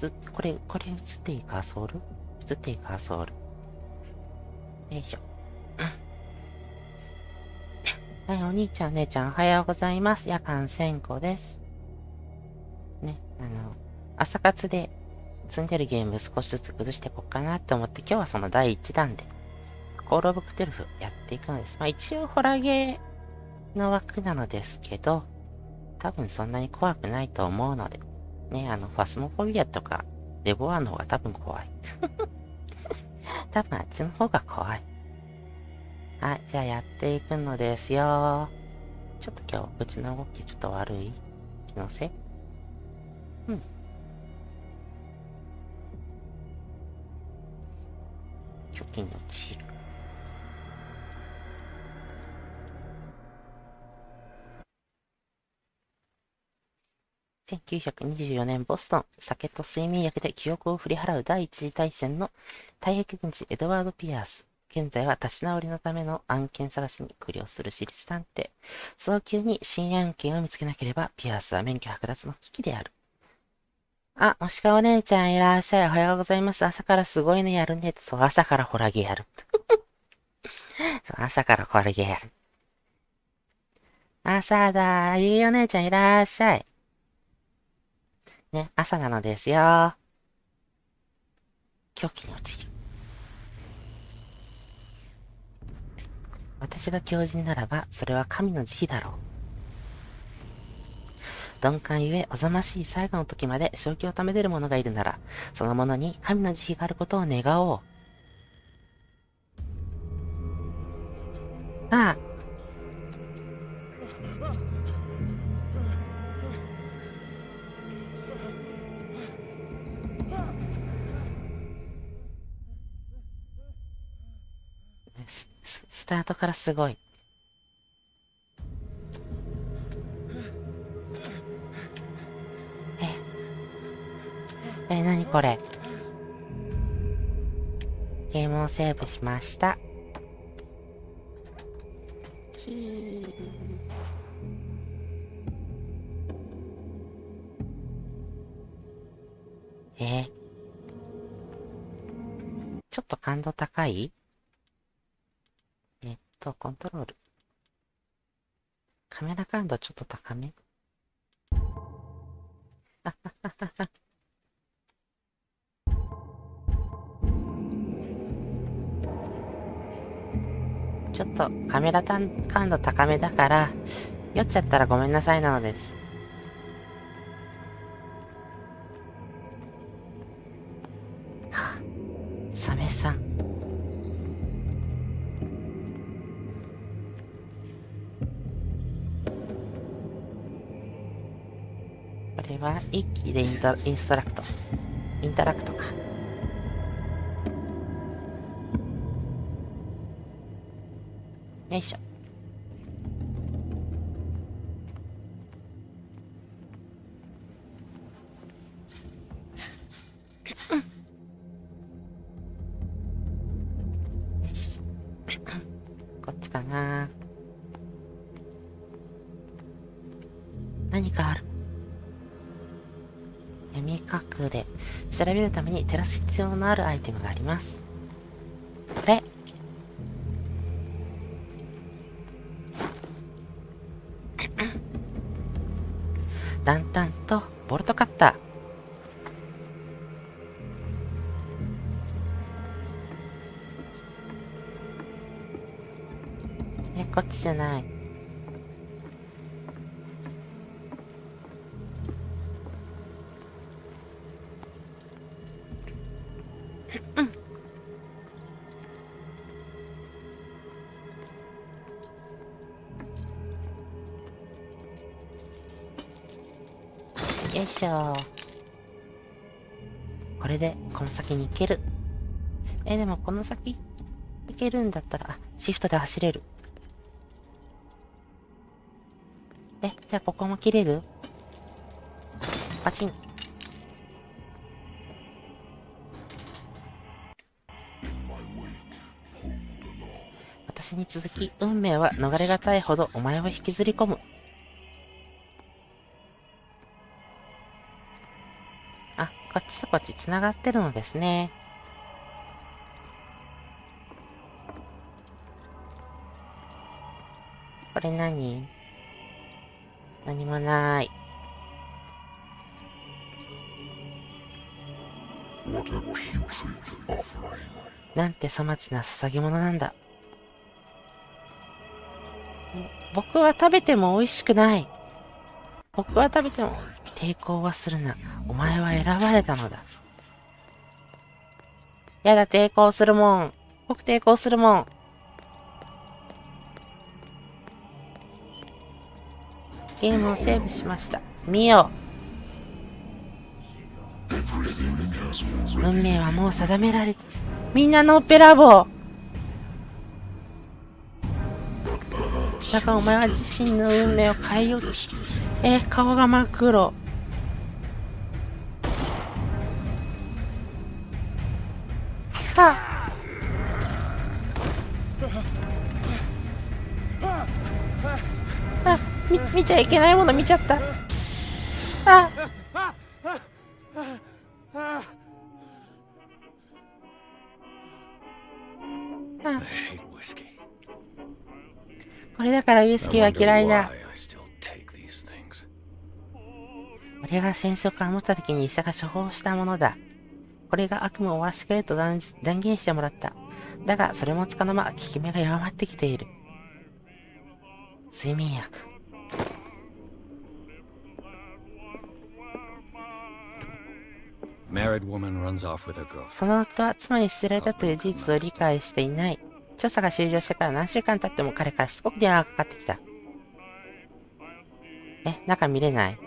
これ映っていいか、ソウル映っていいか、ソウル。よいしょ。はい、お兄ちゃん、お姉ちゃん、おはようございます。夜間1000個です。ね、朝活で積んでるゲーム少しずつ崩していこうかなって思って、今日はその第1弾で、コールオブクトゥルフやっていくのです。まあ一応ホラゲーの枠なのですけど、多分そんなに怖くないと思うので、ね、ファスモフォビアとか、デボアの方が多分怖い。多分あっちの方が怖い。はい、じゃあやっていくのですよ。ちょっと今日、うちの動きちょっと悪い気のせい。うん。初期に落ちる。1924年ボストン、酒と睡眠薬で記憶を振り払う第一次大戦の退役軍人エドワード・ピアース。現在は立ち直りのための案件探しに苦慮する私立探偵。早急に新案件を見つけなければ、ピアースは免許剥奪の危機である。あ、もしかお姉ちゃんいらっしゃい。おはようございます。朝からすごいのやるねって。そう、朝からホラゲやる。朝からホラゲやる。朝だ。ゆいお姉ちゃんいらっしゃい。ね、朝なのですよ。狂気に落ちる。私が狂人ならば、それは神の慈悲だろう。鈍感ゆえ、おざましい最後の時まで正気をため出る者がいるなら、その者に神の慈悲があることを願おう。ああ。スタートからすごい。何これ。ゲームをセーブしました。キー。ちょっと感度高い？コントロール。カメラ感度ちょっと高め？あはははは。ちょっとカメラ感度高めだから、酔っちゃったらごめんなさいなのです。はぁ、サメさん。これは一気でインタラクトか。よいしょ。よし。こっちかな。何かある。闇隠れ。調べるために照らす必要のあるアイテムがあります。これ。ランタンとボルトカッター。こっちじゃない。よいしょ。これでこの先に行ける。でもこの先行けるんだったら、シフトで走れる。じゃあここも切れる？パチン。私に続き、運命は逃れがたいほどお前を引きずり込む。あ、こっちとこっち繋がってるのですね。これ何もない。なんて粗末な捧げ物なんだ。僕は食べても美味しくない。僕は食べても抵抗はするな。お前は選ばれたのだ。やだ、抵抗するもん。僕抵抗するもん。ゲームをセーブしました。見よ。運命はもう定められて、みんなのっぺらぼう。だからお前は自身の運命を変えようとして、顔が真っ黒。見ちゃいけないもの見ちゃった。これだからウイスキーは嫌いだ。俺が戦争から持った時に医者が処方したものだ。これが悪夢を終わらせてくれると断言してもらった。だがそれもつかの間、効き目が弱まってきている。睡眠薬。その夫は妻に捨てられたという事実を理解していない。調査が終了してから何週間経っても彼からしつこく電話がかかってきた。中見れない？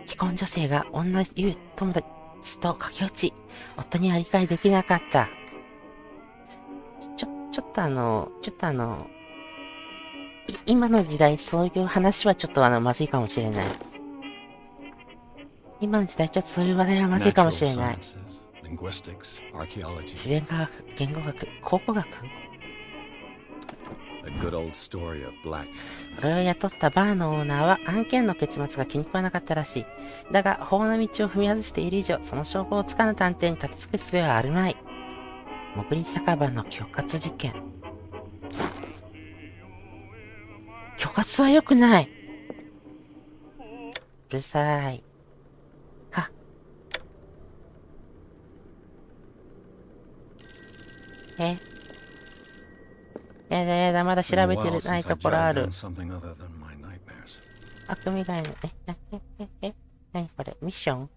既婚女性が女友友達と駆け落ち、夫には理解できなかった。ちょっと今の時代そういう話はちょっとまずいかもしれない。今の時代ちょっとそういう話題はまずいかもしれない。自然科学、言語学、考古学。俺を雇ったバーのオーナーは案件の結末が気に食わなかったらしい。だが法の道を踏み外している以上、その証拠をつかぬ探偵に立てつく術はあるまい。潜り酒場の恐喝事件。恐喝は良くない。うるさい。やだ、まだ調べてないところある。悪夢以外の、何これ、ミッション？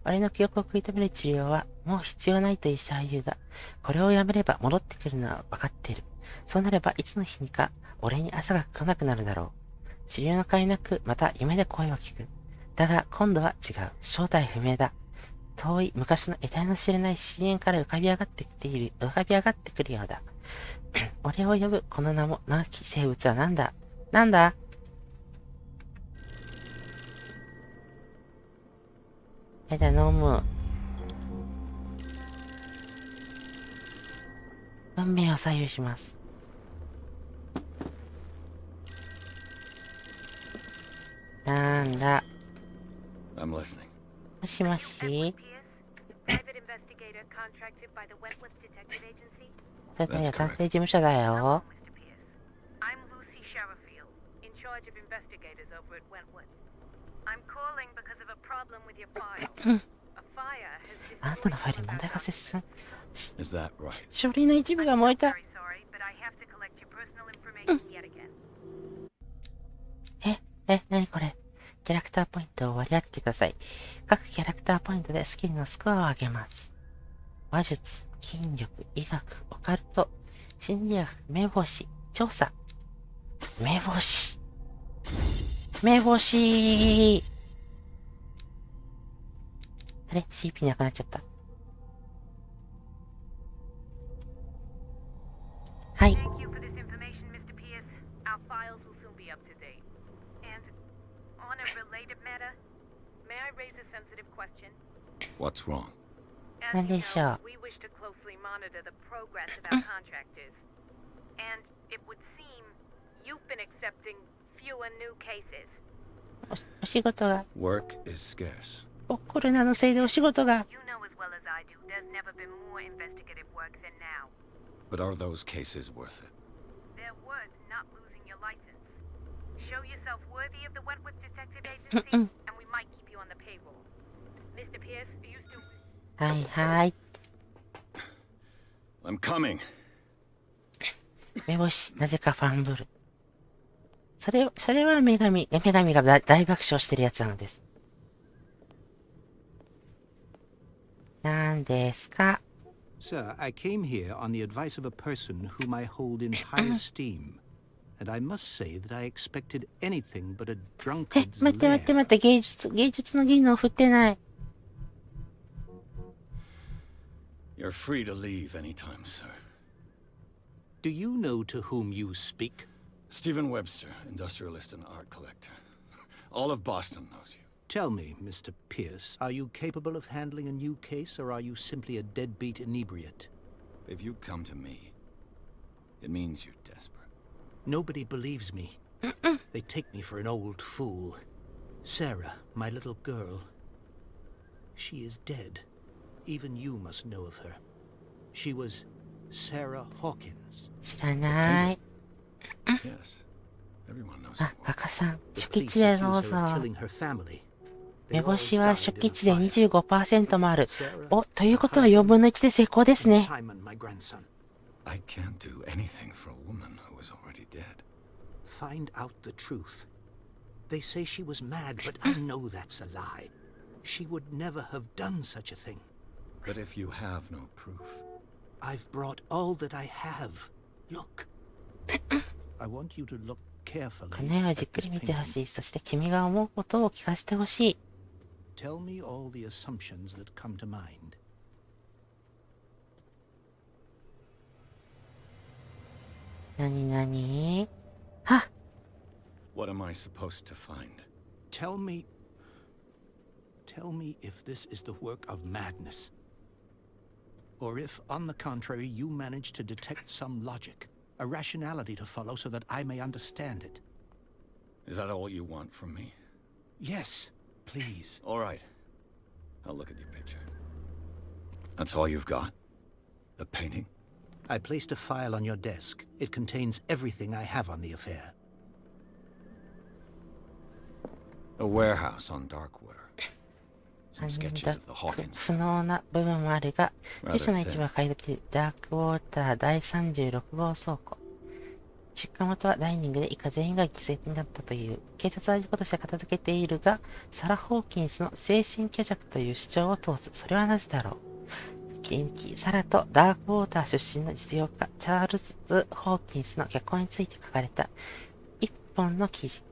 俺の記憶を食い止める治療はもう必要ないと医者は言うが、これをやめれば戻ってくるのは分かっている。そうなればいつの日にか俺に朝が来なくなるだろう。治療の甲斐なくまた夢で声を聞く。だが今度は違う。正体不明だ。遠い昔の得体の知れない深淵から浮かび上がってくるようだ。俺を呼ぶこの名もなき生物は何だ？なんだ？やだ、飲む。運命を左右します。なんだ？もしもし？それとや探偵事務所だよ。あんたのファイルに問題が発生書類の一部が燃えた。何これ？キャラクターポイントを割り当ててください。各キャラクターポイントでスキルのスコアを上げます。話術、筋力、医学、オカルト、心理学、目星、調査。目星。あれ？ CP なくなっちゃった。はい。何でしょう？お仕事が。コロナのせいでお仕事が。You know as well as I do, there's never been more investigative work than now. But are those cases worth it? They're worth not losing your license. Show yourself worthy of the Wentworth Detective Agency, and we might keep you on the payroll. Mr. Pierce, are you still... はいはい。I'm coming. 目星、なぜかファンブル。それは女神が大爆笑してるやつなのです。何ですか？ Sir, I came here on the advice of a person whom I hold in high esteem, and I must say that I expected anything but a drunkard's 待って待って lair. 待って、芸術の技能振ってない。You're free to leave anytime, sir. Do you know to whom you speak? Stephen Webster, industrialist and art collector. All of Boston knows you. Tell me, Mr. Pierce, are you capable of handling a new case, or are you simply a deadbeat inebriate? If you come to me, it means you're desperate. Nobody believes me. They take me for an old fool. Sarah, my little girl, she is dead. Even you must know of her. She was Sarah Hawkins. 知らない。Yes, everyone knows あ、 who. バカさん、 The 初期 police 値でどう accuse ぞ。 her of killing her family. 目 They all 星は died 初 in 期 a 値で fire. 25% もある。 Sarah, お、という her ことは4 husband, 分の1で成功です and ね。 Simon, my grandson. I can't do anything for a woman who is already dead. Find out the truth. They say she was mad, but I know that's a lie. She would never have done such a thing. But if you have no proof, I've brought all that I have. Look. I want you to look carefully 金はじっ at く this り見てほ painting. しい。そして君が思うことを聞かせてほしい。Tell me all the assumptions that come to mind. なになに？はっ！ what am I supposed to find? Tell me if this is the work of madness. Or if, on the contrary, you manage to detect some logic, a rationality to follow so that I may understand it. Is that all you want from me? Yes, please. All right. I'll look at your picture. That's all you've got? The painting? I placed a file on your desk. It contains everything I have on the affair. A warehouse on Darkwater. Some sketches of the Hawkins 不能な部分もあるが、 Rather 住所の一部は解読でダークウォーター第36号倉庫。出火元はダイニングで以下全員が犠牲になったという。警察は事故として片付けているが、サラ・ホーキンスの精神虚弱という主張を通す。それはなぜだろう。サラとダークウォーター出身の実業家チャールズ・ホーキンスの結婚について書かれた一本の記事。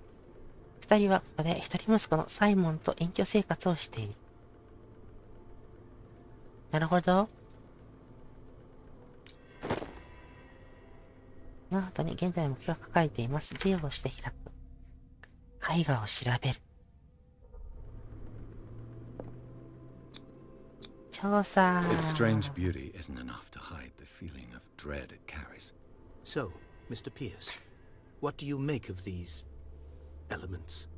二人はここで一人息子のサイモンと隠居生活をしている。なるほど。この後に現在目標が書かれています。授業をして開く。絵画を調べる。調査。 Its strange beauty isn't enough to hide the feeling of dread it carries. So, Mr. Pierce, what do you make of these elements?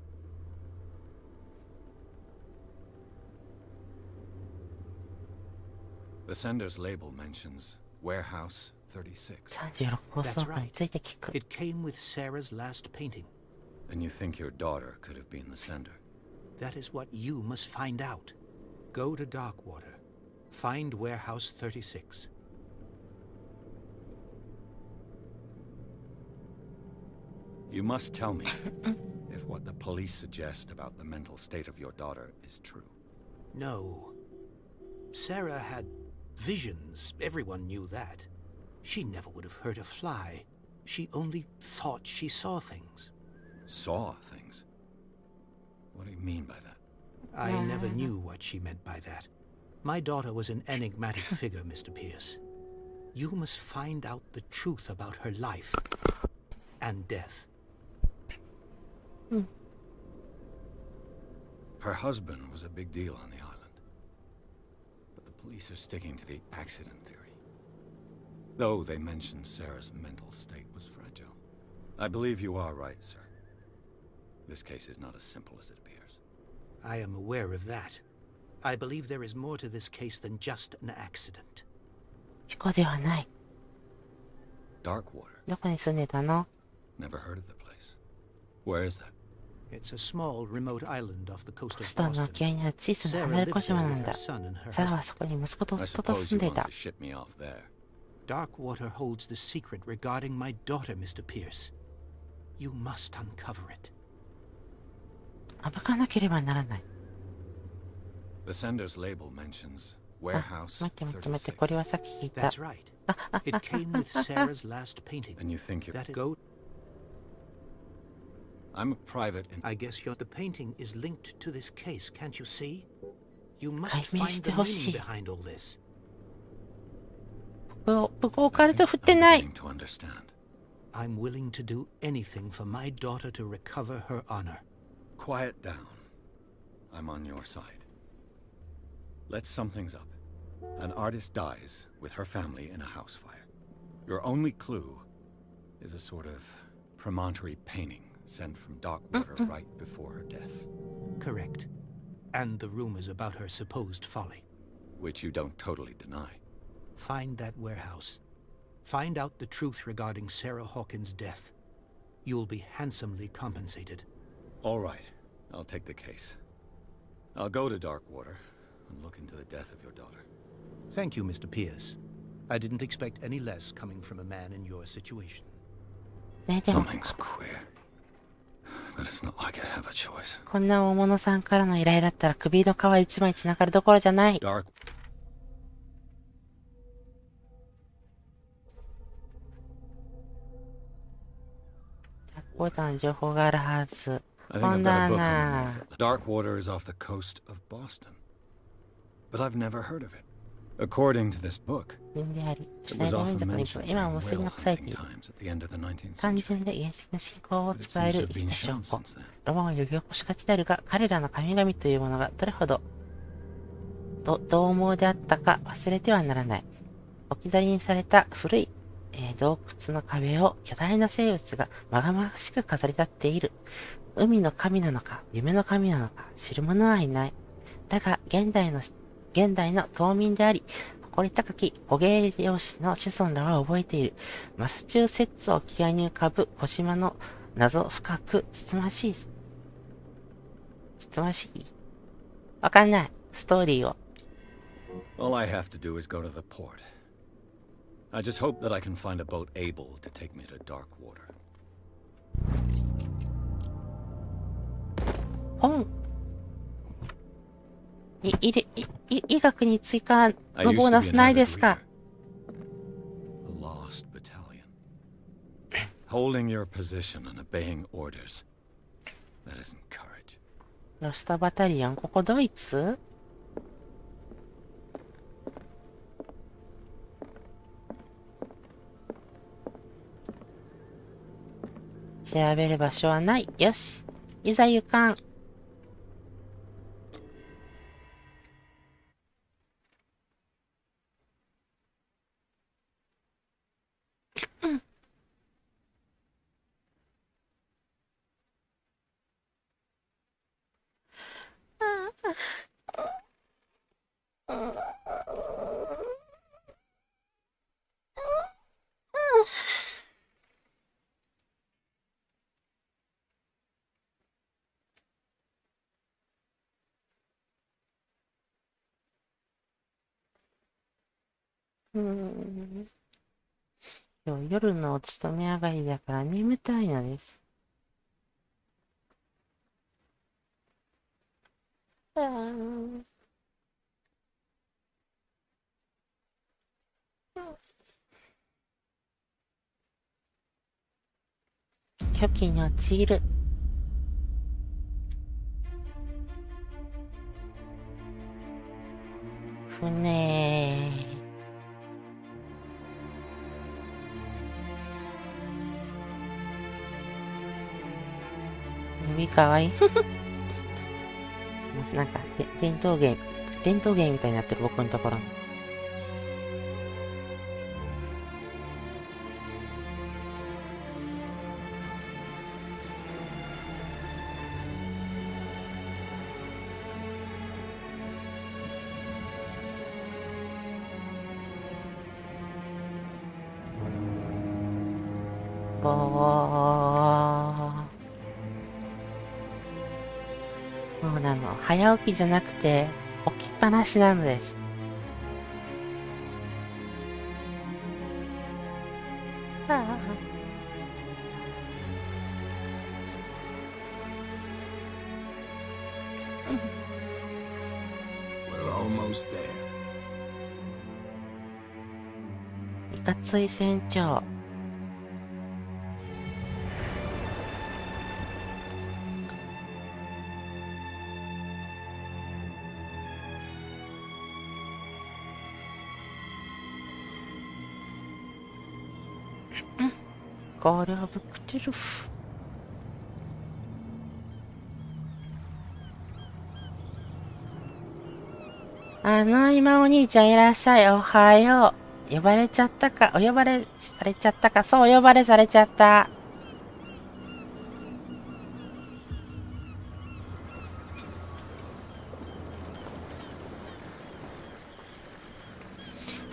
The sender's label mentions Warehouse 36. 36号倉庫について聞く。 It came with Sarah's last painting. And you think your daughter could have been the sender? That is what you must find out. Go to Darkwater. Find Warehouse 36. You must tell me if what the police suggest about the mental state of your daughter is true. No. Sarah had visions. Everyone knew that. She never would have hurt a fly. She only thought she saw things. Saw things? What do you mean by that? I never knew what she meant by that. My daughter was an enigmatic figure, Mr. Pierce. You must find out the truth about her life and death. Her husband was a big deal on the island. But the police are sticking to the accident theory. Though they mention Sarah's mental state was fragile. I believe you are right, sir. This case is not as simple as it appears. I am aware of that. I believe there is more to this case than just an accident. 事故ではない。 Darkwater. どこに住んでたの？ Never heard of the place. Where is that? It's a small, remote island off the coast ボ of ストンの Boston. 沖合にある小さな離 Sarah れ小 lived 島 there な with ん her だ。 son and her サラ husband. はそこに息子と I 夫と suppose 住 you んでい want た。 to ship me off there. Darkwater holds the secret regarding my daughter, Mr. Pierce. You must uncover it. 暴かなければならない。 The sender's label mentions あ、 warehouse 待って待って待って、 36. これはさっき聞いた。 That's right. It came with Sarah's last painting. And you think you That go. I'm a private I guess the painting is linked to this case, can't you see? You must 解明 find して the ほし meaning い。 behind all this. 向こうから I と think 振って I'm ない。 beginning to understand. I'm willing to do anything for my daughter to recover her honor. Quiet down. I'm on your side. Let's sum things up. An artist dies with her family in a house fire. Your only clue is a sort of promontory painting sent from Darkwater right before her death, Correct. And the rumors about her supposed folly. which you don't totally deny. Find that warehouse. Find out the truth regarding Sarah Hawkins' death. You'll be handsomely compensated. All right, I'll take the case. I'll go to Darkwater and look into the death of your daughter. Thank you, Mr. Pierce. I didn't expect any less coming from a man in your situation. ね、でも Something's queer. But it's not like I have a choice. こんな大物さんからの依頼だったら首の皮一枚つながるどころじゃない。 Dark. ボタンの情報があるはず。 I think ほ I've ん got だ a book な。 underneath it. Darkwater is off the coast of Boston. But I've never heard of it. According to this book, 人であり、 it シュナイ was ダー often 民族の一部 mentioned は今 during も結び whale 残されて hunting いる。 times at the end of the 19th 単 century. 純で原始的な信仰を But it 伝え seems る to 生 have き been た証 shown 拠。 since then. ロマンを呼び起こしがちであるが、彼らの神々というものがどれほど獰猛であったか忘れてはならない。置き去りにされた古い、洞窟の壁を巨大な生物がまがましく飾り立っている。海の神なのか、夢の神なのか、知る者はいない。だが、現代の島民であり、誇り高き捕鯨漁師の子孫らは覚えている。マサチューセッツ沖合に浮かぶ小島の謎深くつつましい。わかんない。ストーリーを。All I have to do is go to the port. I just hope that I can find a boat able to take me to Darkwater. 本。医学に追加 I の used ボー to ナ be ス an ない avid ですか？ reader. The Lost Battalion. Holding your position and obeying orders. That isn't courage. ロストバタリオン、ここドイツ？調べる場所はない。よし。いざ行かん。今日夜のお勤め上がりだから眠たいのです。虚偽に陥る。船。指かわいい。なんか、伝統芸みたいになってる僕のところ。こう。もう早起きじゃなくて、起きっぱなしなのです。はあ。We're almost there. いかつい船長。これはぶくてる。今お兄ちゃんいらっしゃい。おはよう。呼ばれちゃったか。お呼ばれされちゃったか。そう、お呼ばれされちゃった。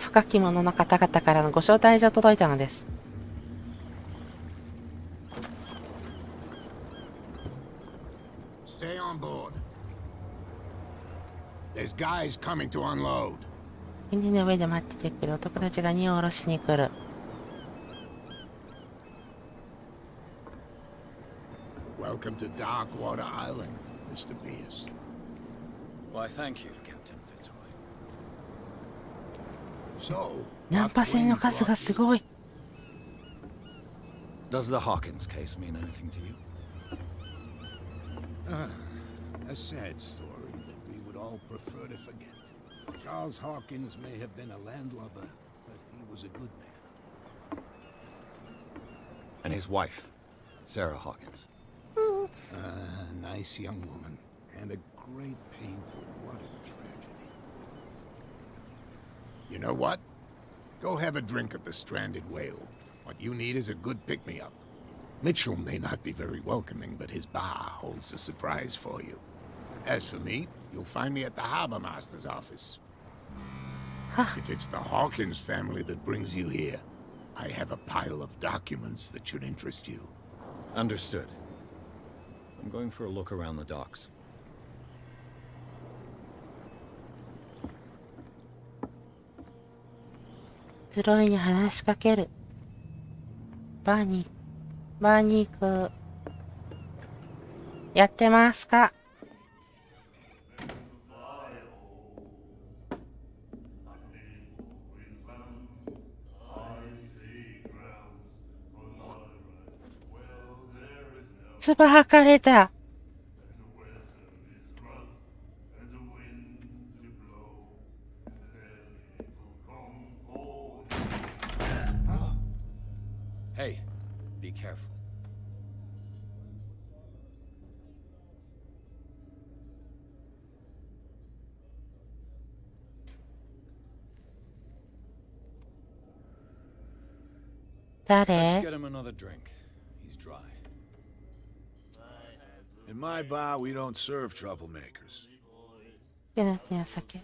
深き者の方々からのご招待状届いたのです。Stay on board. There's guys coming to unload. 船の上で待っててくる男たちが荷を下ろしに来る。Welcome to Darkwater Island, Mr. Pierce. Why, thank you, Captain Fitzroy. So, ナンパ船の数がすごい。Does the Hawkins case mean anything to you? A sad story that we would all prefer to forget. Charles Hawkins may have been a landlubber, but he was a good man. And his wife, Sarah Hawkins. A nice young woman, and a great pain to what a tragedy. You know what? Go have a drink at the Stranded Whale. What you need is a good pick-me-up. Mitchell may not be very welcoming, but his bar holds a surprise for you. As for me, you'll find me at the Harbor Master's office. If it's the Hawkins family that brings you here, I have a pile of documents that should interest you. Understood. I'm going for a look around the docks. スロイに話しかける。バーに行く。やってますか？つば吐かれた。Hey, be careful. 誰？ Let's get him another drink. He's dry. In my bar, we don't serve troublemakers. 酒。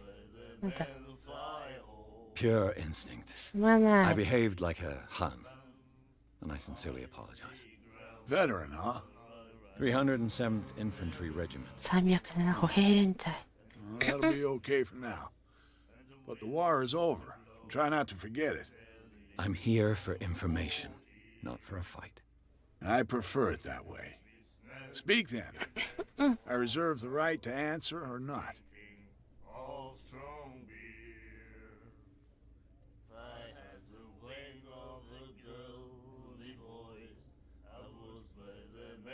なんだ。Pure instinct. すまな I い。 behaved like a Hun, and I sincerely apologize. Veteran, huh? 307th Infantry Regiment. 307歩兵連隊。Well, that'll be okay for now. But the war is over. Try not to forget it. I'm here for information, not for a fight. I prefer it that way. Speak then. I reserve the right to answer or not.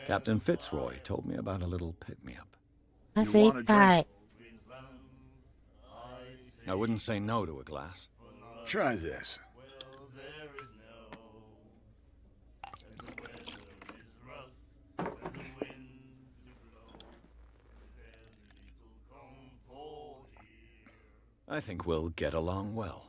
Captain Fitzroy told me about a little pick-me-up. まず一杯。I wouldn't say no to a glass. Try this. I think we'll get along well.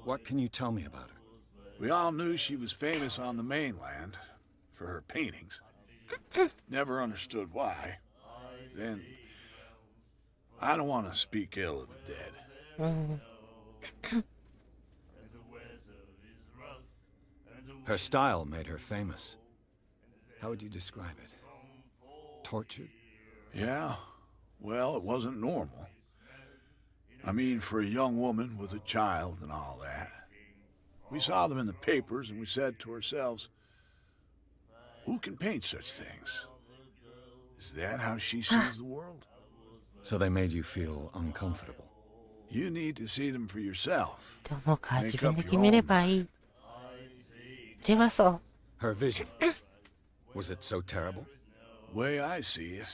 What can you tell me about her? We all knew she was famous on the mainland for her paintings. Never understood why. Then, I don't want to speak ill of the dead. うん。 Her style made her famous. How would you describe it? Tortured? Yeah, well, it wasn't normal. I mean, for a young woman with a child and all that. We saw them in the papers and we said to ourselves, who can paint such things? Is that how she sees the world? So they made you feel uncomfortable. You need to see them for yourself. どう思うか自分で決めればいい。それはそう。 Her vision. Was it so terrible? Way I see it,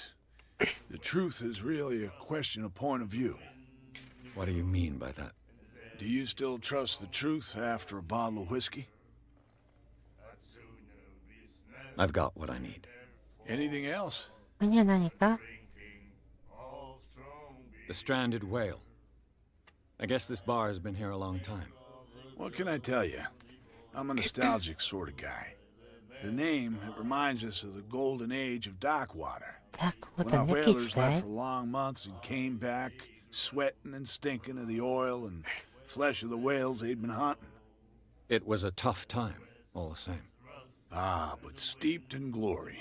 the truth is really a question of point of view. What do you mean by that? Do you still trust the truth after a bottle of whiskey? I've got what I need. Anything else? ここには何か The stranded whale. I guess this bar has been here a long time. What can I tell you? I'm a nostalgic sort of guy. The name, it reminds us of the golden age of dock water. ダークウォー When タ our ー抜き whalers 時代 left for long months and came back, sweating and stinking of the oil and flesh of the whales they'd been hunting. It was a tough time, all the same. Ah, but steeped in glory.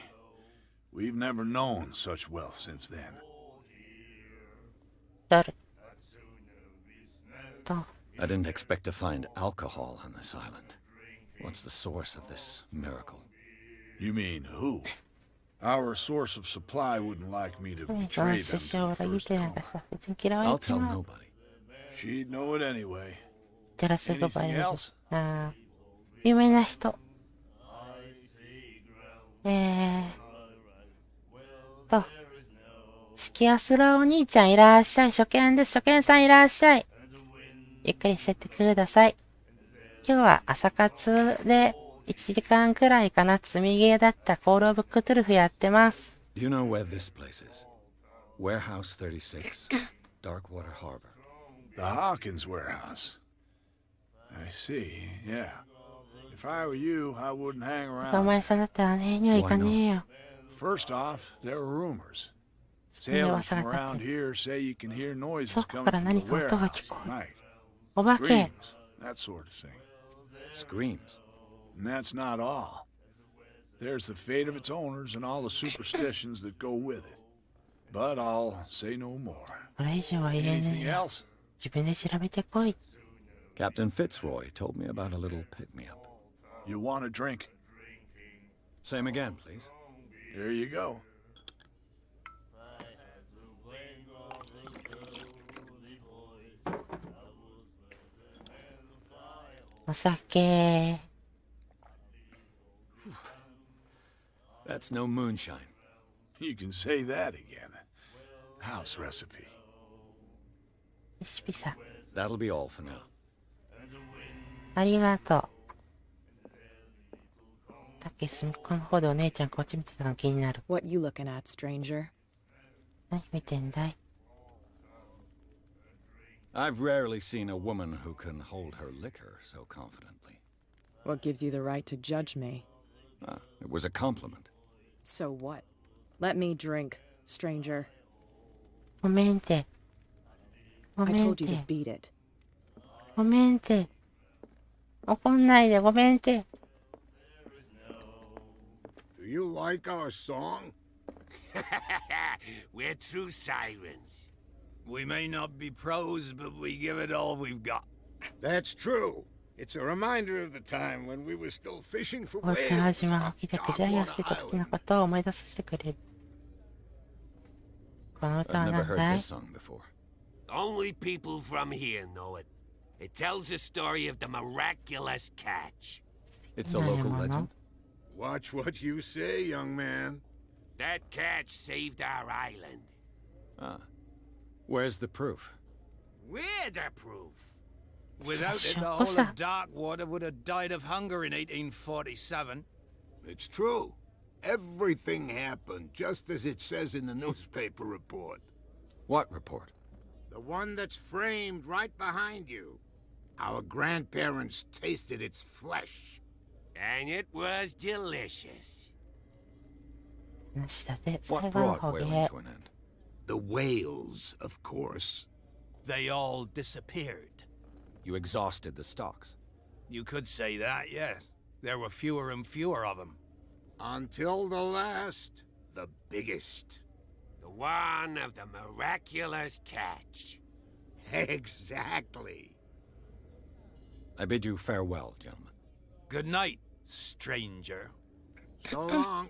We've never known such wealth since then. 誰と I didn't expect to find alcohol on this island. What's the source of this miracle? You mean who? Our source of supply wouldn't like me to 何か betray 出 them 資を to 裏 the 切っ first てなんか caller. さ、別に嫌われ I'll ち tell まう。 nobody. She'd know it anyway. テラス呼ばれ Anything る。 else? ああ。有名な人。と。スキアスラお兄ちゃんいらっしゃい。初見です。初見さんいらっしゃい。ゆっくりしてってください。今日は朝活で1時間くらいかな。積みゲーだったコールオブクトゥルフやってます。Do you know where this place is? Warehouse 36, Darkwater Harbor. The Hawkins Warehouse. I see, yeah. If I were you, I wouldn't hang お around. 前さんだったらね、には行かねえよ。 First off, there are rumors. Sailors from around here say you can hear noises coming from the warehouse at night. お化け。 Screams, that sort of thing. Screams. And that's not all. There's the fate of its owners and all the superstitions that go with it. But I'll say no more. これ以上は言え Anything ねえよ。 else? 自分で調べてこい。 Captain Fitzroy told me about a little pick-me-up. You want a drink? Same again, please. Here you go. お酒。 That's no moonshine. You can say that again. House recipe. レシピさ。 That'll be all for now. ありがとう。だっけ、隅っこの方でお姉ちゃんこっち見てたの気になる。 What you looking at, stranger? 何見てんだい I've rarely seen a woman who can hold her liquor so confidently. What gives you the right to judge me? Ah, it was a compliment. So what? Let me drink, stranger. ごめんて。ご I めん told you て to。beat it. ごめんて。怒んないでごめんて。 Do you like our song? We're true sirens. We may not be pros, but we give it all we've got. That's true. It's a reminder of the time when we were still fishing for 大きな whales 島 off 沖でクジラやしてた Darkwater 時の Island. ことを思い出させてくれる。この歌 I've は never 何 heard だい this song before. Only people from here know it. It tells the story of the miraculous catch. It's a local legend. Watch what you say, young man. That catch saved our island. Ah. Where's the proof? We're the proof. Without it, the whole of Darkwater would have died of hunger in 1847. It's true. Everything happened just as it says in the newspaper report. What report? The one that's framed right behind you. Our grandparents tasted its flesh. And it was delicious. 話だで、 What 最後の brought 捕 whaling 鯨。 to an end? The whales, of course. They all disappeared. You exhausted the stocks. You could say that, yes. There were fewer and fewer of them. Until the last, the biggest. The one of the miraculous catch. Exactly. I bid you farewell, gentlemen. Good night, stranger. So long.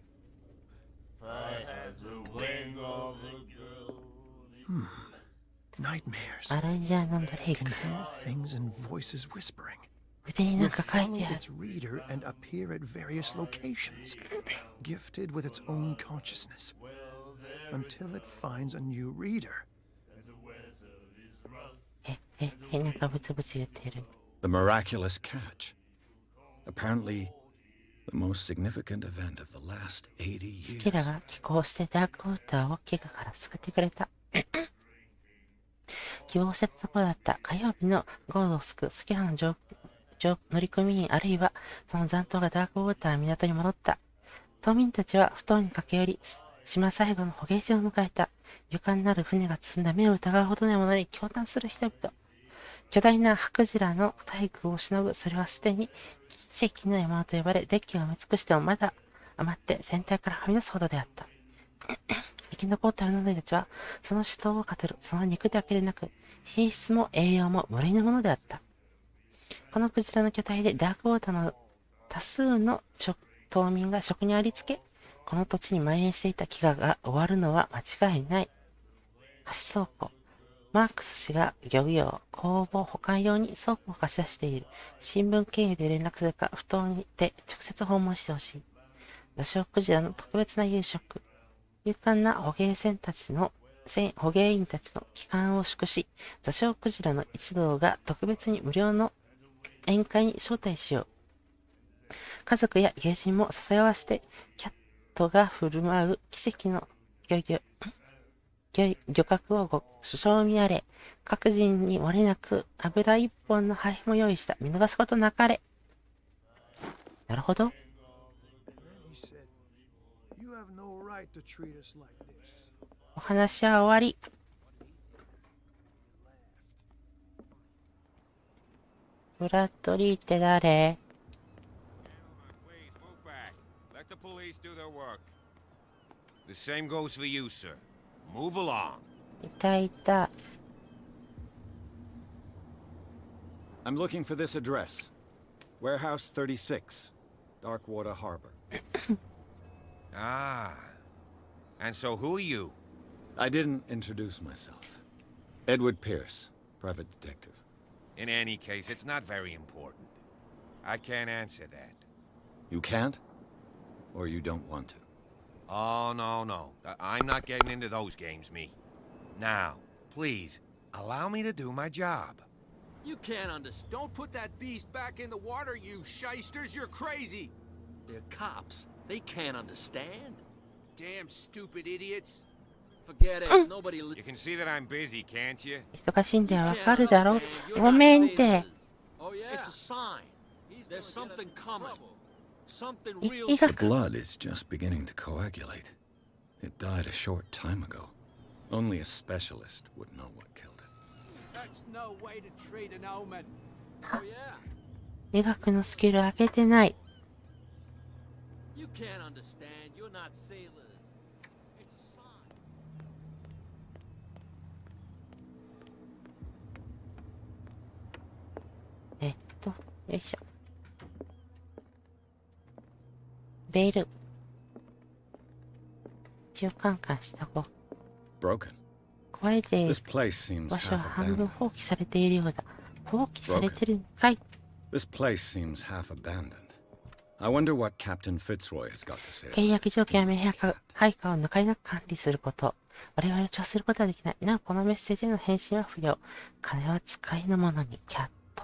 Nightmares アランジャーノンドレイク。 can hear things and voices whispering. 腕にな Will んか書い follow てある。 its reader and appear at various locations, gifted with its own consciousness, until it finds a new reader. なんかブツブツ言ってる。 The miraculous catch. Apparently, the most significant event of the last 80スキラ years. が寄港してダークウォーターを怪我から救ってくれた。希望してたところだった火曜日のゴールを救うスキラの乗組員あるいはその残党がダークウォーター港に戻った。島民たちは不当に駆け寄り、島最後の捕鯨地を迎えた。床になる船が積んだ目を疑うほどのものに驚嘆する人々。巨大なハクジラの大群を忍ぶ、それはすでに奇跡の獲物と呼ばれ、デッキを埋め尽くしてもまだ余って船体からはみ出すほどであった。生き残った者たちは、その死闘を語る、その肉だけでなく、品質も栄養も無類のものであった。このクジラの巨体でダークウォーターの多数の島民が食にありつけ、この土地に蔓延していた飢餓が終わるのは間違いない。貸し倉庫。マークス氏が漁業、工房、保管用に倉庫を貸し出している。新聞経由で連絡するか、不当にて直接訪問してほしい。ダショウクジラの特別な夕食。勇敢な捕鯨員たちの帰還を祝し、ダショウクジラの一同が特別に無料の宴会に招待しよう。家族や友人も誘わせて、キャットが振る舞う奇跡の漁獲をご賞味あれ。各人に漏れなく油一本の配布も用意した。見逃すことなかれ。なるほど。And then he said, "You have no right to treat us like this." お話は終わり。ブラッドリーって誰？ Please move back. Let the police do their work. The same goes for you, sir. Move along. いたいた。I'm looking for this address. Warehouse 36, Darkwater Harbor. Ah. And so who are you? I didn't introduce myself. Edward Pierce, private detective. In any case, it's not very important. I can't answer that. You can't? Or you don't want to? Oh, no. I'm not getting into those games, me. Now, please, allow me to do my job. You can't understand. Don't put that beast back in the water, you shysters. You're crazy. They're cops. They can't understand. Damn stupid idiots. Forget it. Nobody. You can see that I'm busy, can't you? 忙しいんだよ。わかるだろ。ごめんって。 Oh yeah. It's a sign. There's something coming. Something 医 real. The 学。 blood is just beginning to coagulate. It died a short time ago. Only a specialist would know what killed it. That's no way to treat an omen. Oh yeah. 医学のスキル上げてない。 You can't understand. You're not sailors. It's a sign. よいしょ。ベール。一応カンカンしとこう。 Broken. 怖いぜ。 This place seems 場所は half 半分 abandoned. 放棄されているようだ。放棄されてるんかい。 This place seems half abandoned. I wonder what Captain Fitzroy has got to say. 契約条件は明白。配下を抜かりなく管理すること。我々を調することはできない。なお、このメッセージへの返信は不要。金は使いのものに。キャット。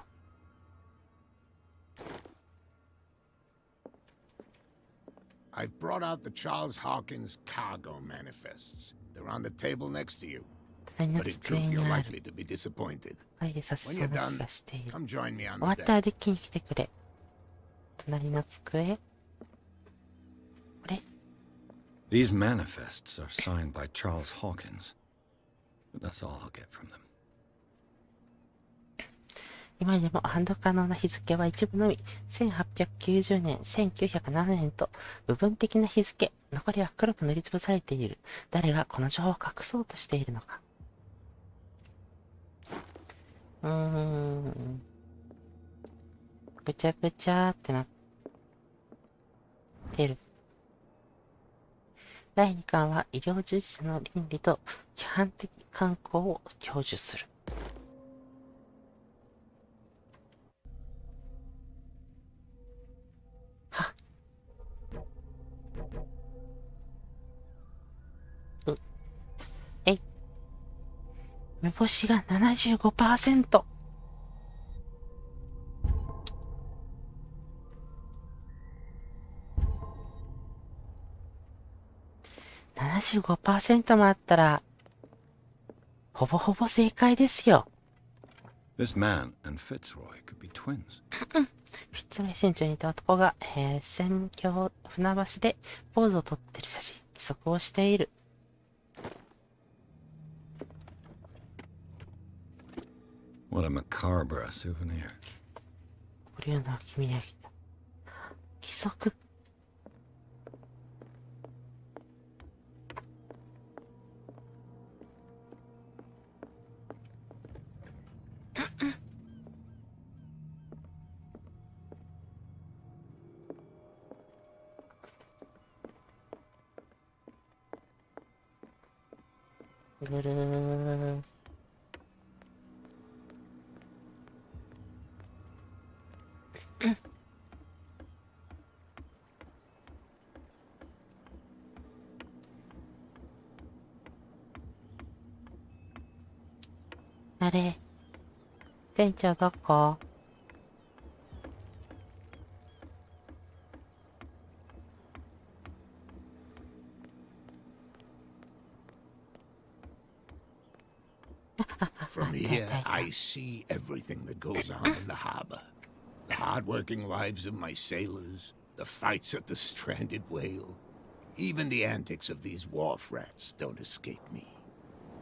I've brought out the Charles Hawkins cargo manifests. They're on the table next to you. 隣の But in 机 truth, に you're ある。 likely to be disappointed. 入れさせ When そう you're な気 done, がしている。 come join me on 終わ the ったら deck. デッキに来てくれ。隣の机。これ。These manifests are signed by Charles Hawkins. But that's all I'll get from them. 今でも判読可能な日付は一部のみ、1890年、1907年と部分的な日付、残りは黒く塗りつぶされている。誰がこの情報を隠そうとしているのか。ぐちゃぐちゃってなってる。第2巻は医療従事者の倫理と規範的慣行を享受する。はっ。えい。目星が 75%。75% もあったら、ほぼほぼ正解ですよ。This man and Fitzroy could be twins. フィッツロイ船長にいた男が、船橋船橋でポーズをとってる写真、規則をしている。What a macabre souvenir. これをな君にあげた。規則。ぐるー。あれ、店長どこ？From here, I see everything that goes on in the harbor. The hard-working lives of my sailors, the fights at the stranded whale. Even the antics of these wharf rats don't escape me.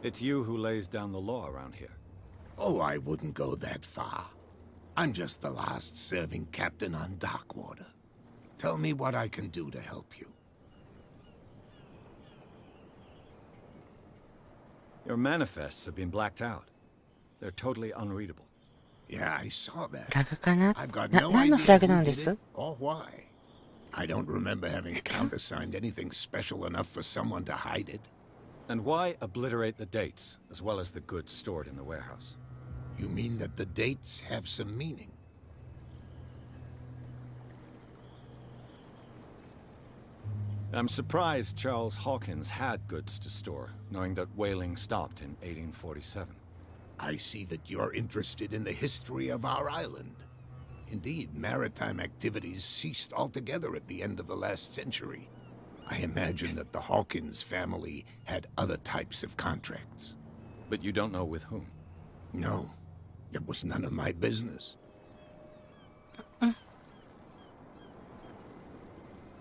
It's you who lays down the law around here. Oh, I wouldn't go that far. I'm just the last serving captain on Darkwater. Tell me what I can do to help you. Your manifests have been blacked out. They're totally unreadable. Yeah, I saw that. フラグかな？ I've got な、 no 何の idea フラグな who んで did す？ it or why. I don't remember having countersigned anything special enough for someone to hide it. And why obliterate the dates, as well as the goods stored in the warehouse? You mean that the dates have some meaning? I'm surprised Charles Hawkins had goods to store, knowing that whaling stopped in 1847. I see that you're interested in the history of our island. Indeed, maritime activities ceased altogether at the end of the last century. I imagine that the Hawkins family had other types of contracts. But you don't know with whom? No, it was none of my business.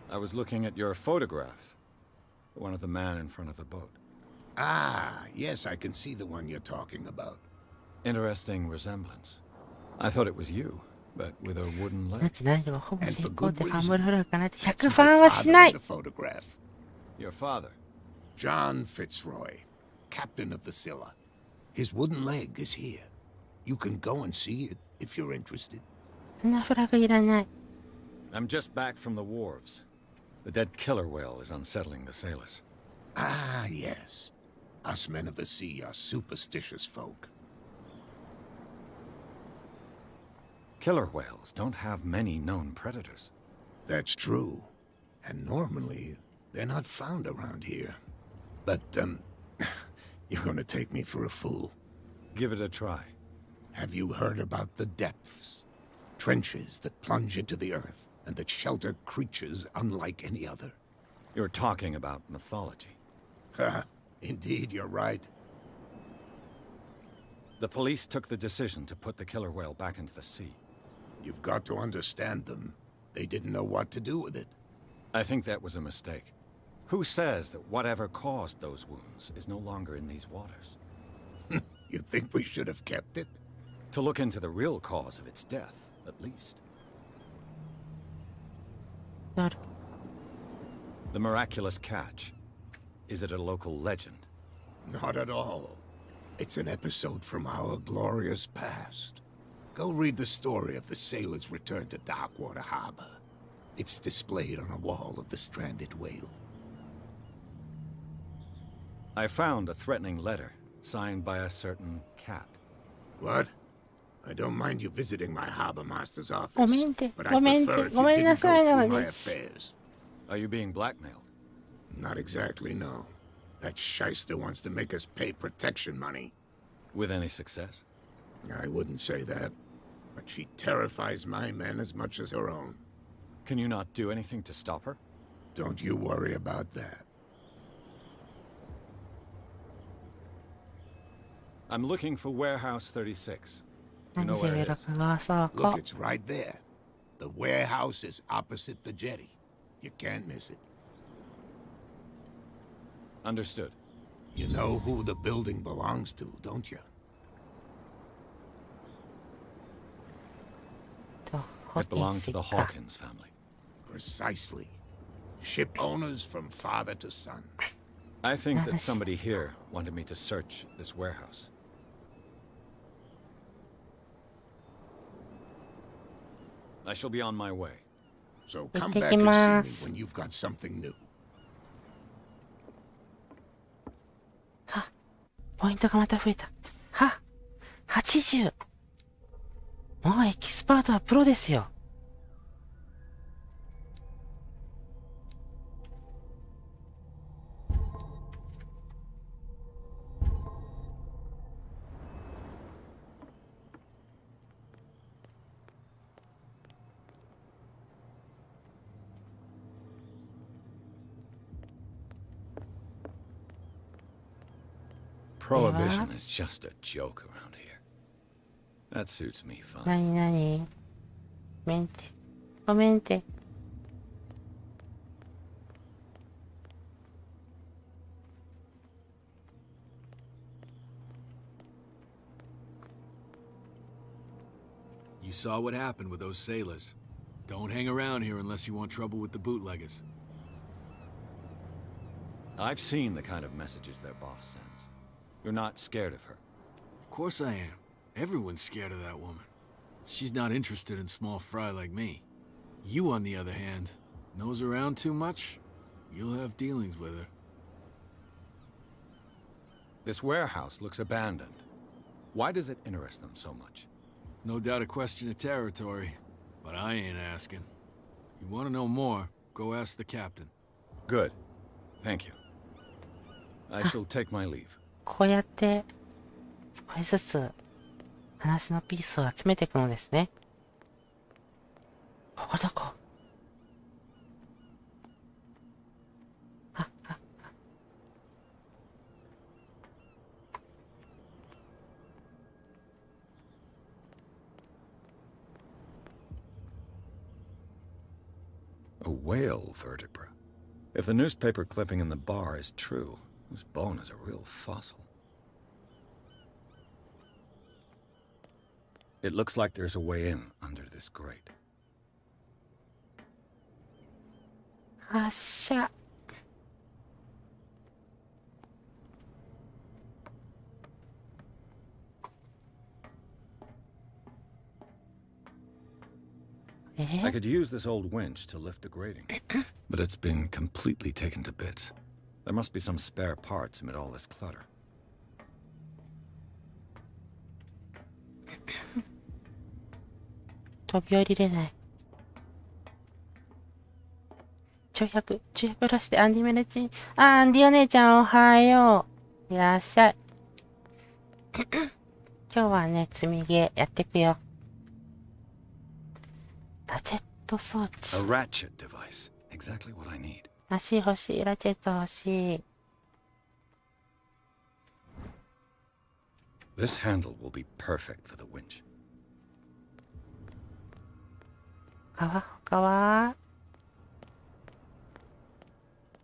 I was looking at your photograph. One of the man in front of the boat. Ah, yes, I can see the one you're talking about. Interesting resemblance. I thought it was you, but with a wooden な leg. ち何がほぼ And 成 for 功っ good てファンブ reason. ルフラグかなって That's 100 my ファンは father しない in the photograph. Your father. John Fitzroy, captain of the Scylla. His wooden leg is here. You can go and see it if you're interested. そんなフラグいらない。 I'm just back from the wharves. The dead killer whale is unsettling the sailors. Ah, yes. Us men of the sea are superstitious folk. Killer whales don't have many known predators. That's true. And normally, they're not found around here. But, you're gonna take me for a fool. Give it a try. Have you heard about the depths? Trenches that plunge into the earth and that shelter creatures unlike any other. You're talking about mythology. Ha! Indeed, you're right. The police took the decision to put the killer whale back into the sea. You've got to understand them. They didn't know what to do with it. I think that was a mistake. Who says that whatever caused those wounds is no longer in these waters? You think we should have kept it? To look into the real cause of its death, at least. なる。The miraculous catch. Is it a local legend? Not at all. It's an episode from our glorious past. Go read the story of the sailor's return to Darkwater Harbor. It's displayed on a wall of the stranded whale. I found a threatening letter, signed by a certain cat. What? I don't mind you visiting my harbor master's office, ごめんて、 but ご I めんて、 prefer if ご you めんな didn't さい go な through の my です。affairs. Are you being blackmailed? Not exactly, no. That shyster wants to make us pay protection money. With any success? I wouldn't say that, but she terrifies my men as much as her own. Can you not do anything to stop her? Don't you worry about that. I'm looking for Warehouse 36. You 何 know で where 上 it 田 is? 君が朝 Look, か。 it's right there. The warehouse is opposite the jetty. You can't miss it. Understood. You know who the building belongs to, don't you? It belonged to the Hawkins family. Precisely. Ship owners from father to son. I think that somebody here wanted me to search this warehouse. I shall be on my way. So come back and see me when you've got something new. は、ポイントがまた増えた。は、80。もうエキスパートはプロですよ。Prohibition is just a joke around here. That suits me fine. なになにメンテ。ごめんて。You saw what happened with those sailors. Don't hang around here unless you want trouble with the bootleggers. I've seen the kind of messages their boss sends. You're not scared of her. Of course I am. Everyone's scared of that woman. She's not interested in small fry like me. You, on the other hand, nose around too much, you'll have dealings with her. This warehouse looks abandoned. Why does it interest them so much? No doubt a question of territory, but I ain't asking. You want to know more, go ask the captain. Good. Thank you. I shall take my leave. こうやって少しずつ話のピースを集めていくのですね。ここどこ？あ、あ、A whale vertebra. If the newspaper clipping in the bar is true, this bone is a real fossil. It looks like there's a way in under this grate. 発射。I could use this old winch to lift the grating, but it's been completely taken to bits. There must be some spare parts amid all this clutter. 飛び降りれない。跳躍らしてアンディメレチン。アンディお姉ちゃんおはよう。いらっしゃい。今日はね、積みゲーやってくよ。ラチェット装置。A ratchet device. Exactly what I need. 足欲しい、ラチェット欲しい。This handle will be perfect for the winch. 他は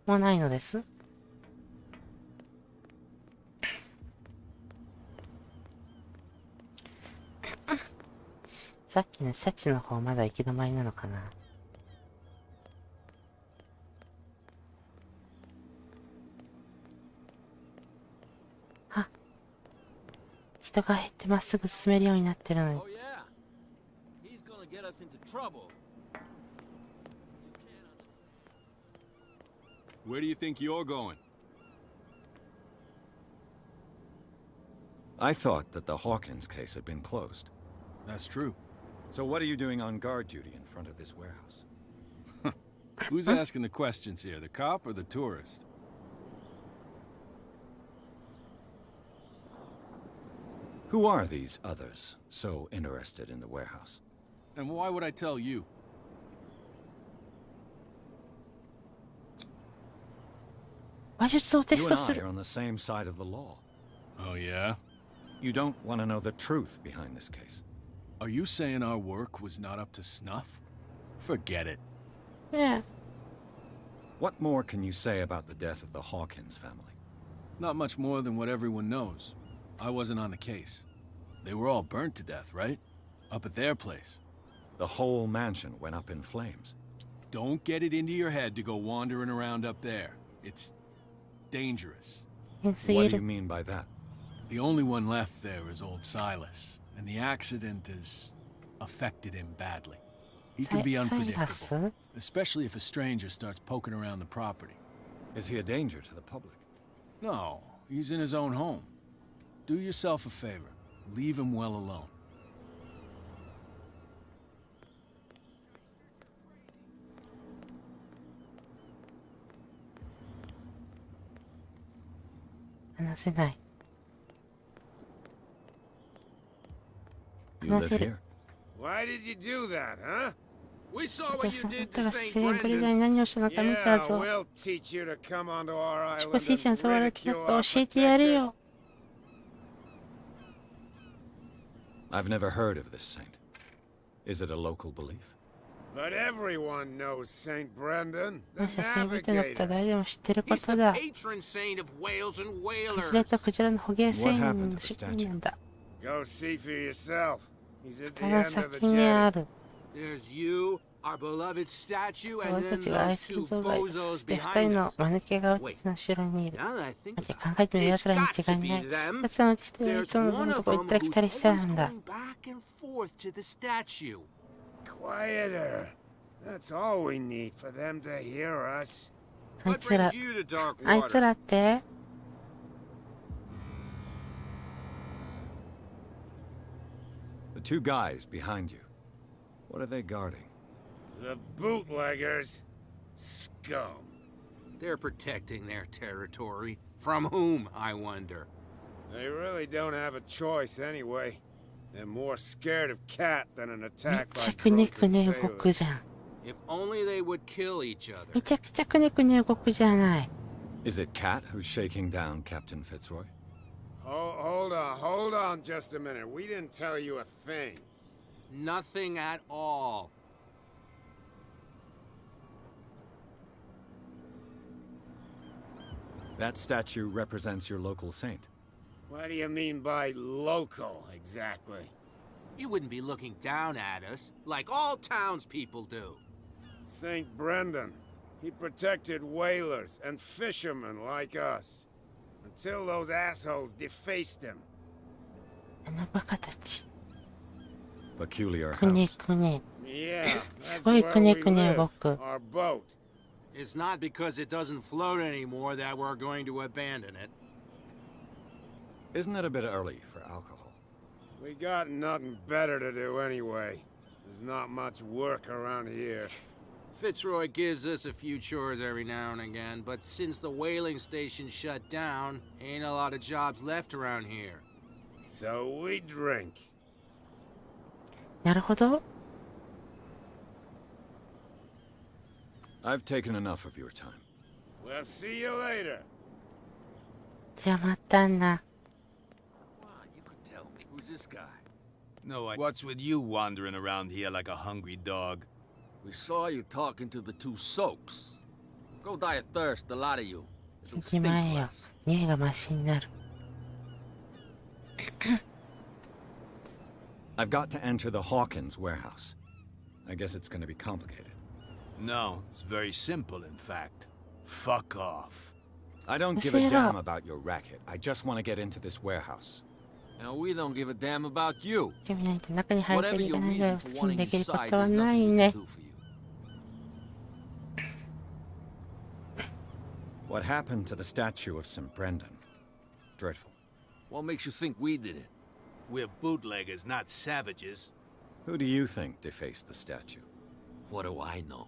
もうないのです。さっきのシャチの方まだ行き止まりなのかな。あ、人が減ってまっすぐ進めるようになってるのに。Where do you think you're going? I thought that the Hawkins case had been closed. That's true. So what are you doing on guard duty in front of this warehouse? Who's asking the questions here, the cop or the tourist? Who are these others so interested in the warehouse? And why would I tell you? You and I are on the same side of the law. Oh, yeah? You don't want to know the truth behind this case. Are you saying our work was not up to snuff? Forget it. Yeah. What more can you say about the death of the Hawkins family? Not much more than what everyone knows. I wasn't on the case. They were all burnt to death, right? Up at their place. The whole mansion went up in flames. Don't get it into your head to go wandering around up there. It's dangerous. What do you mean by that? The only one left there is old Silas, and the accident has affected him badly. He can be unpredictable, especially if a stranger starts poking around the property. Is he a danger to the public? No, he's in his own home. Do yourself a favor. Leave him well alone. You live here? Why did you do that, huh? We saw 私 what you は did た to が St. 1000円ぶりに何をしたのか見た Yeah, ぞ。 we'll teach you to come onto our 自 island 己新 and 者に触られた ridicule と our 教えてやる protectors. よ。 I've never heard of this saint. Is it a local belief? But everyone knows St. Brendan, こ the の写真を見てなくたら navigator. 誰でも知ってるこ He's と the だ。 patron saint of whales and クジラ whalers. とクジラの捕鯨船 What 員 happened の to the 職人なんだ。 Go see for yourself. He's at た the だ end of the 先にあ jetty. る。 There's you, our beloved statue, 俺 and た then ちが愛 those する two 像がいる。そ bozos して二 behind 人の us. 間抜けがうちの後ろにいる。 Now that I think 待って about 考えてみる it, 奴らに it's got 違 to いない。 be them. 奴らのうち一人がい There's つも望む one と of こ行 them ったり来たり who's してた always んだ。 going back and forth to the statue. Quieter. That's all we need for them to hear us. あい What つら、 brings you to dark あいつ water? らって The two guys behind you. What are they guarding? The bootleggers. Scum. They're protecting their territory. From whom, I wonder? They really don't have a choice anyway. They're more scared of Cat than an めっ attack ちゃ by くねく drunken ね動く sailors. じゃん。 If only they would kill each other. めちゃくちゃくねくね動くじゃない。 Is it Cat who's shaking down Captain Fitzroy? Hold on just a minute. We didn't tell you a thing. Nothing at all. That statue represents your local saint. What do you mean by local, exactly? You wouldn't be looking down at us, like all townspeople do. St. Brendan. He protected whalers and fishermen like us. Until those assholes defaced him. あのバカたち。 Peculiar くね house. くね。 Yeah, す that's ごい where くね we くね live. 動く。 Our boat. It's not because it doesn't float anymore that we're going to abandon it. Isn't it a bit early for alcohol? We got nothing better to do anyway. There's not much work around here. Fitzroy gives us a few chores every now and again, but since the whaling station shut down, ain't a lot of jobs left around here. So we drink. なるほど。 I've taken enough of your time. We'll see you later. じゃあまたな。 You could tell me. Who's this guy? No, what's with you wandering around here like a hungry dog? We saw you talking to the two soaks. Go die of thirst, the lot of you. 行 It'll き stink まえよ。 less. 匂いがマシになる。I've got to enter the Hawkins Warehouse. I guess it's gonna be complicated. No, it's very simple, in fact. Fuck off. I don't give a damn about your racket. I just want to get into this warehouse. And we don't give a damn about you. 君なんて中に入って Whatever いか your ないで reason 普 for 通に wanting できる inside, ことは there's ない nothing we ね。 can do for you. What happened to the statue of St. Brendan? Dreadful. What makes you think we did it? We're bootleggers, not savages. Who do you think defaced the statue? What do I know?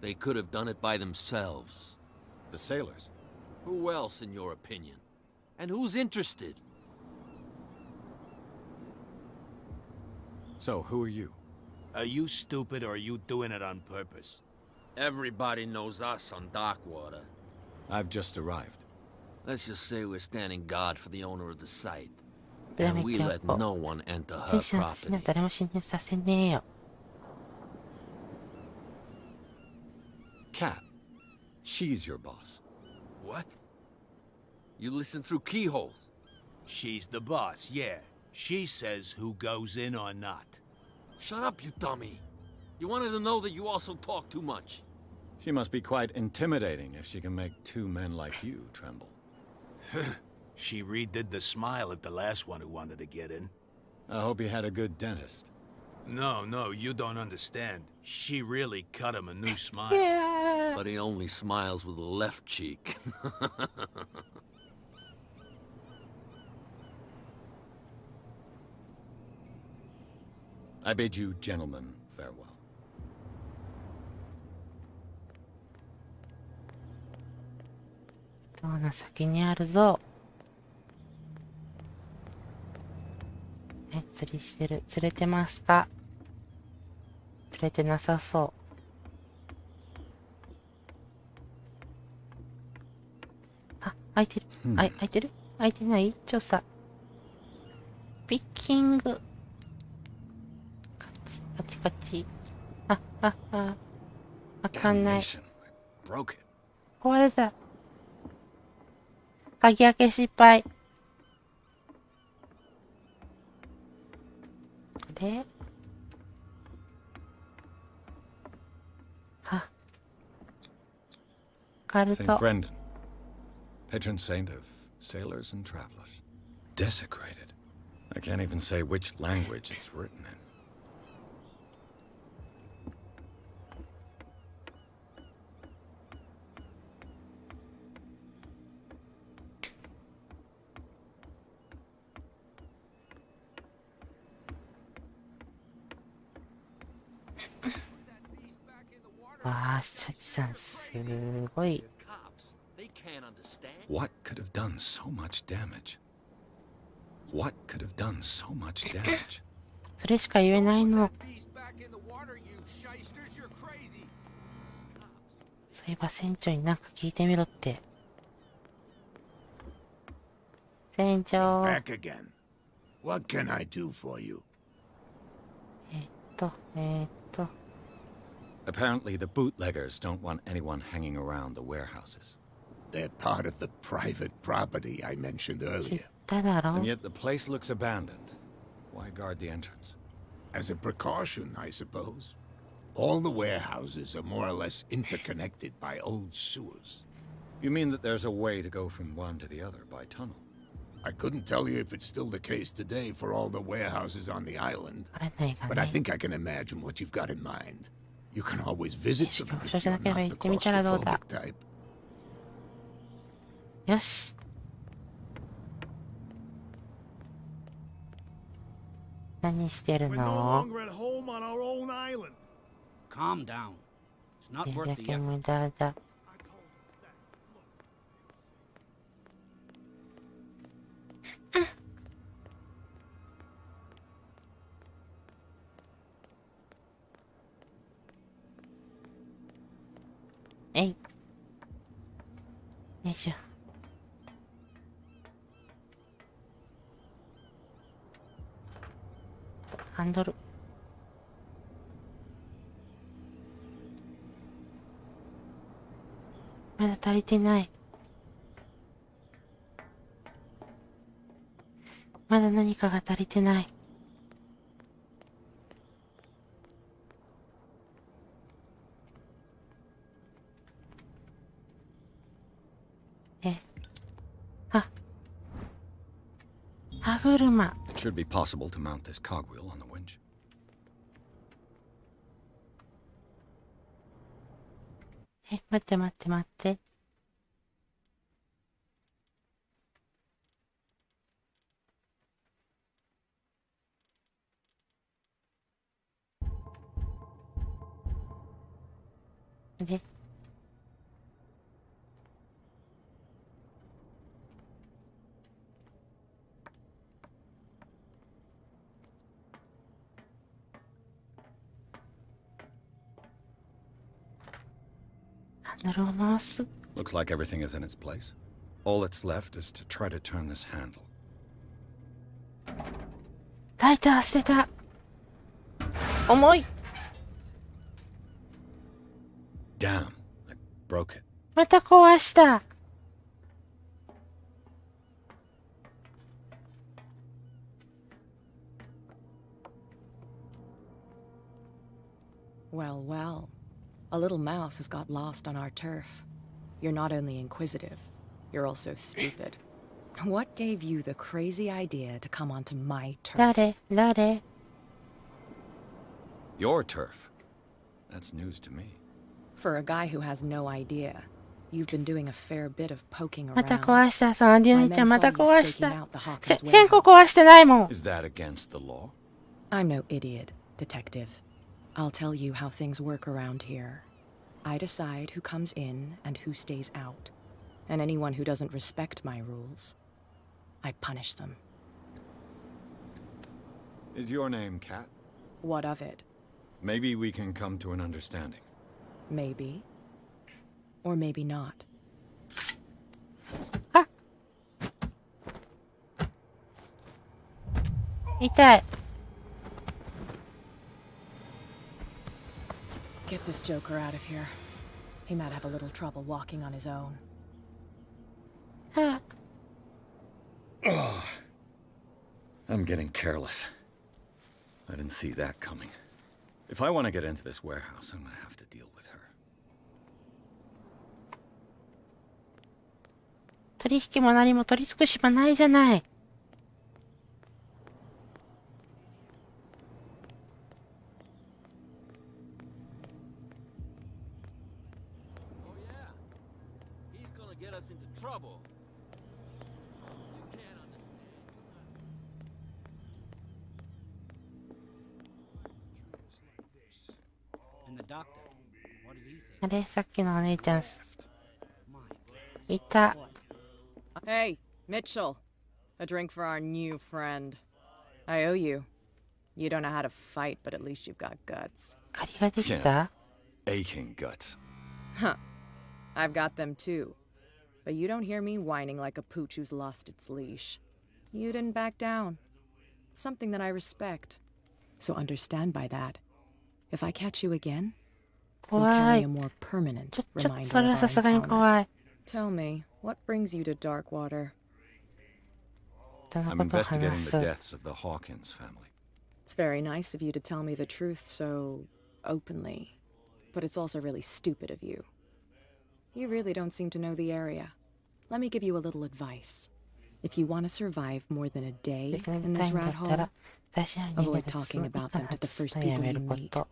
They could have done it by themselves. The sailors. Who else, in your opinion? And who's interested? So, who are you? Are you stupid or are you doing it on purpose? Everybody knows us on Darkwater. I've just arrived. Let's just say we're standing guard for the owner of the site. ダ And メ we 今 let 日 no one enter ジェ her シーの私には property. 誰も侵入させねえよ。 Cat. She's your boss. What? You listen through keyholes. She's the boss, yeah. She says who goes in or not. Shut up, you dummy. You wanted to know that you also talk too much. She must be quite intimidating if she can make two men like you tremble. She redid the smile at the last one who wanted to get in. I hope you had a good dentist. No, you don't understand. She really cut him a new smile. But he only smiles with the left cheek. I bid you gentlemen farewell. ドアの先にあるぞ。釣りしてる。釣れてますか？釣れてなさそう。あ、開いてる。開いてる？開いてない？調査。ピッキング。カチカチ。あかんない。 Damnation. I broke it. 壊れた。鍵開け失敗。これはカル St. ト。 Brendan. Patron saint of sailors and travelers. Desecrated. I can't even say which language it's written in. What could have done so much damage? What could have done so much damage? それしか言えないの。そういえば船長になんか聞いてみろって。船長。 Back again. What can I do for you? Apparently, the bootleggers don't want anyone hanging around the warehouses. They're part of the private property I mentioned earlier. And yet the place looks abandoned. Why guard the entrance? As a precaution, I suppose. All the warehouses are more or less interconnected by old sewers. You mean that there's a way to go from one to the other by tunnel? I couldn't tell you if it's still the case today for all the warehouses on the island, but I think I can imagine what you've got in mind. You can always visit them if you're not the claustrophobic type. よし。何してるの？ Calm down. It's not いい worth だ the け effort. 無駄だ。えい。よいしょ。ハンドル。まだ足りてない。まだ何かが足りてない。あ、歯車。It should be possible to mount this cogwheel on the winch. 待って待って待って。で、ハンドルを回す。Looks like everything is in its place. All that's left is to try to turn this handle. ライター捨てた。重い。Damn, I broke it. また壊した。Well, well. A little mouse has got lost on our turf. You're not only inquisitive, you're also stupid. What gave you the crazy idea to come onto my turf? 誰 Your turf? That's news to me. For a guy who has no idea, you've been doing a fair bit of poking また around. 壊した。サンディお My 姉ちゃ men んま saw た you 壊し staking た。 out the Hawkins 1000個 Warehouse. 壊してないもん。 Is that against the law? I'm no idiot, detective. I'll tell you how things work around here. I decide who comes in and who stays out. And anyone who doesn't respect my rules, I punish them. Is your name Kat? What of it? Maybe we can come to an understanding. Maybe. Or maybe not. あ、痛い。Get this joker out of here. He might have a little trouble walking on his own. は Oh, I'm getting careless. I didn't see that coming. If I want to get into this warehouse, I'm going to have to deal with her. 取引も何も取り尽くしもないじゃない。Oh yeah. He's gonna get us into trouble. You can't understand. And the doctor, what did he say? あれ、さっきのお姉ちゃん。いた。 Hey, Mitchell. A drink for our new friend. I owe you. You don't know how to fight, but at least you've got guts. 借りができた Aching guts. Huh. I've got them too. But you don't hear me whining like a pooch who's lost its leash. You didn't back down. It's something that I respect. So understand by that. If I catch you again, you'll 怖 carry い a。more permanent ちょっ reminder とそれ of は our さすがに encounter. 怖い。 Tell me, what brings you to Darkwater? どの I'm ことを investigating 話 the す deaths of the Hawkins family. It's very nice of you to tell me the truth so openly. But it's also really stupid of you. You really don't seem to know the area. Let me give you a little advice. If you want to survive more than a day 別に in 見たい this んだ rat ったら hole, 私は逃げ avoid て talking about them to the first や people め you るこ meet. と。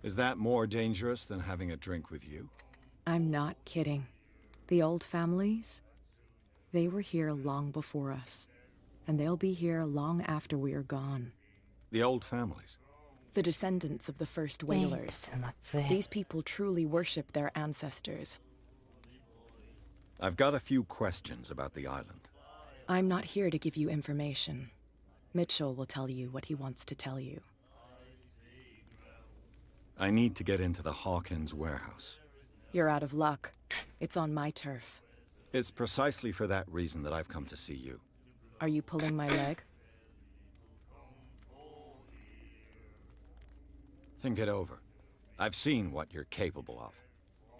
Is that more dangerous than having a drink with you? I'm not kidding. The old families, they were here long before us. And they'll be here long after we are gone. The old families. The descendants of the first 名 whalers. 物の末。 These people truly worship their ancestors. I've got a few questions about the island. I'm not here to give you information. Mitchell will tell you what he wants to tell you. I need to get into the Hawkins Warehouse. You're out of luck. It's on my turf. It's precisely for that reason that I've come to see you. Are you pulling my leg? Think it over. I've seen what you're capable of.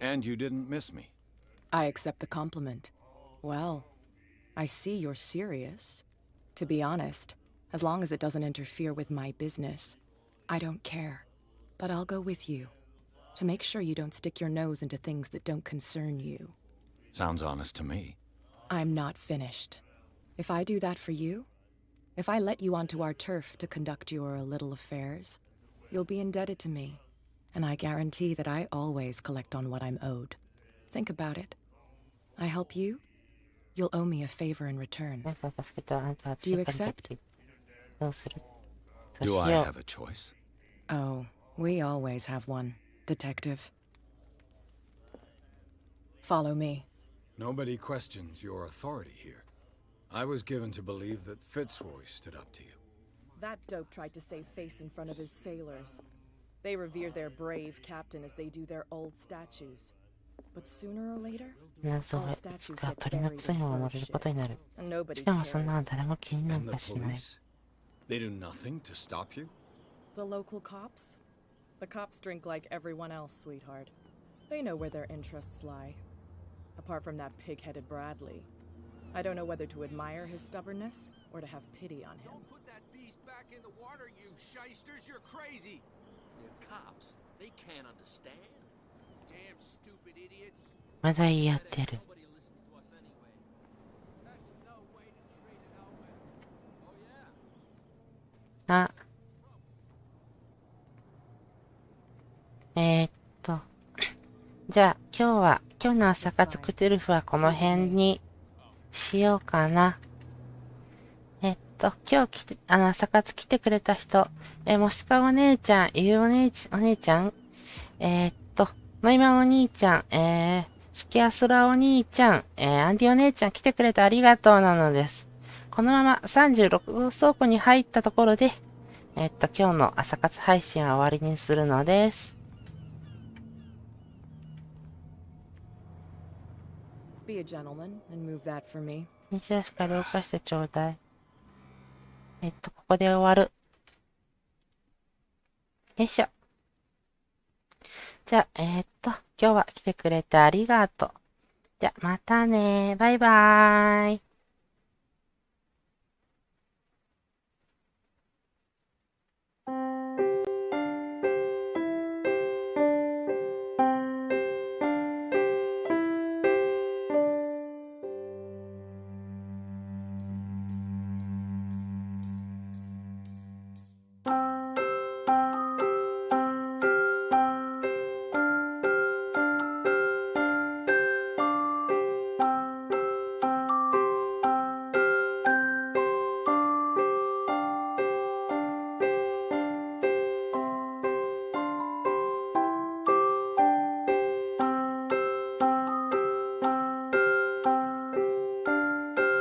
And you didn't miss me. I accept the compliment. Well, I see you're serious. To be honest, as long as it doesn't interfere with my business, I don't care. But I'll go with you, to make sure you don't stick your nose into things that don't concern you. Sounds honest to me. I'm not finished. If I do that for you, if I let you onto our turf to conduct your little affairs, you'll be indebted to me, and I guarantee that I always collect on what I'm owed. Think about it. I help you, you'll owe me a favor in return. Do you accept? Do I have a choice? Oh, we always have one, Detective. Follow me. Nobody questions your authority here. I was given to believe that Fitzroy stood up to you. That dope tried to save face in front of his sailors. They revere their brave captain as they do their old statues. But sooner or later, all statues get buried in bullshit, and nobody cares. And the police? They do nothing to stop you? The local cops? The cops drink like everyone else, sweetheart. They know where their interests lie. Apart from that pig-headed Bradley. I don't know whether to admire his stubbornness or to have pity on him. Don't put that beast back in the water, you shysters! You're crazy! They're cops. They can't understand. Damn stupid idiots. まだ言い合ってる。 Nobody listens to us anyway. That's no way to treat an omen. Oh yeah. あ。じゃあ今日の朝活クトゥルフはこの辺にしようかな。今日朝活来てくれた人、もしかお姉ちゃん、ゆうお姉ちゃん、のいまお兄ちゃん、スキアスラお兄ちゃん、アンディお姉ちゃん来てくれてありがとうなのです。このまま36号倉庫に入ったところで、今日の朝活配信は終わりにするのです。Be a gentleman and move that for me. 西田しか了解してちょうだい。ここで終わる。よいしょ。じゃあ、今日は来てくれてありがとう。じゃあ、またね。バイバーイ。